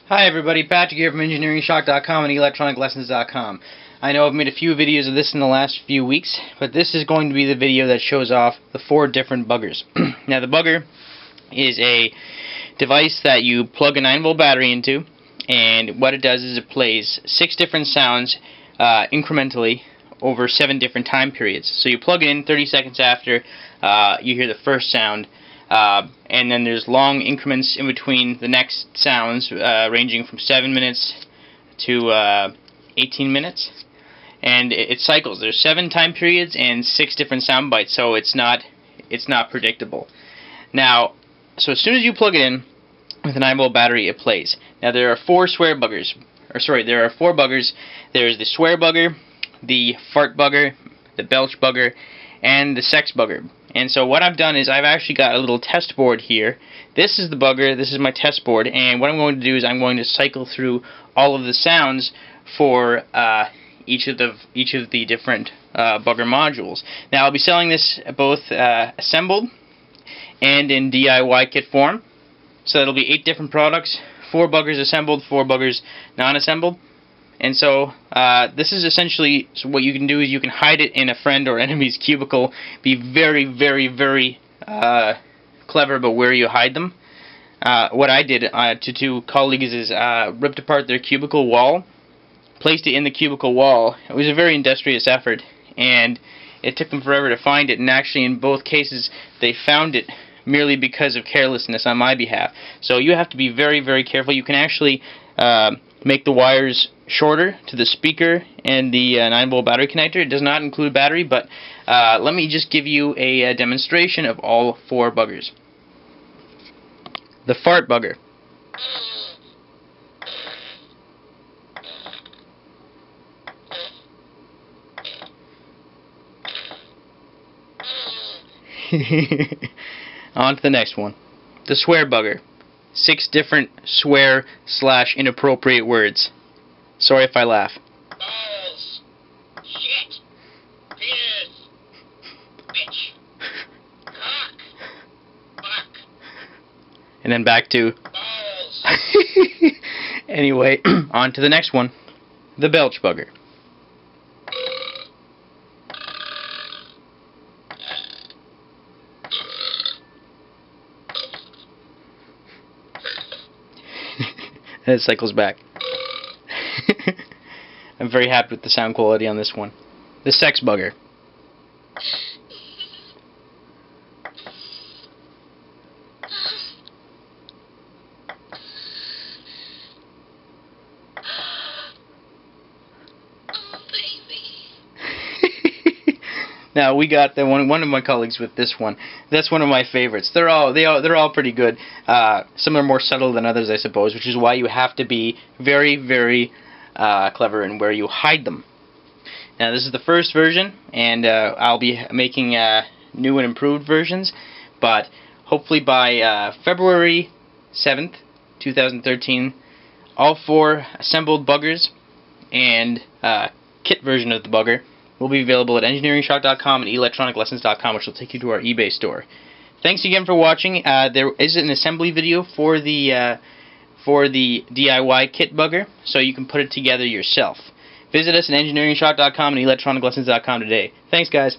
Hi everybody, Patrick here from EngineeringShock.com and ElectronicLessons.com. I know I've made a few videos of this in the last few weeks, but this is going to be the video that shows off the 4 different buggers. Now the bugger is a device that you plug a 9-volt battery into, and what it does is it plays 6 different sounds incrementally over 7 different time periods. So you plug it in 30 seconds after you hear the first sound, and then there's long increments in between the next sounds, ranging from 7 minutes to 18 minutes, and it cycles. There's 7 time periods and 6 different sound bites, so it's not predictable. Now, so as soon as you plug it in with a 9-volt battery, it plays. Now there are 4 buggers. There's the swear bugger, the fart bugger, the belch bugger, and the sex bugger. And so what I've done is I've actually got a little test board here. This is the bugger, this is my test board, and what I'm going to do is I'm going to cycle through all of the sounds for each of the different bugger modules. Now I'll be selling this both assembled and in DIY kit form. So it'll be 8 different products, 4 buggers assembled, 4 buggers non-assembled. And so this is essentially, so what you can do is you can hide it in a friend or enemy's cubicle. Be very, very, very clever about where you hide them. What I did to 2 colleagues is ripped apart their cubicle wall, placed it in the cubicle wall. It was a very industrious effort, and it took them forever to find it, and actually in both cases they found it merely because of carelessness on my behalf. So you have to be very, very careful. You can actually make the wires shorter to the speaker and the 9-volt battery connector. It does not include battery, but let me just give you a demonstration of all 4 buggers. The fart bugger. On to the next one. The swear bugger. 6 different swear/inappropriate words. Sorry if I laugh. Balls. Shit. Penis. Bitch. Cock. Fuck. And then back to Balls. Anyway, on to the next one. The belch bugger. And it cycles back. I'm very happy with the sound quality on this one. The sex bugger. Now we got one of my colleagues with this one. That's one of my favorites. They're all pretty good. Some are more subtle than others, I suppose, which is why you have to be very, very clever in where you hide them. Now this is the first version, and I'll be making new and improved versions. But hopefully by February 7th, 2013, all 4 assembled buggers and kit version of the bugger will be available at EngineeringShock.com and ElectronicLessons.com, which will take you to our eBay store. Thanks again for watching. There is an assembly video for the DIY kit bugger, so you can put it together yourself. Visit us at EngineeringShock.com and ElectronicLessons.com today. Thanks, guys.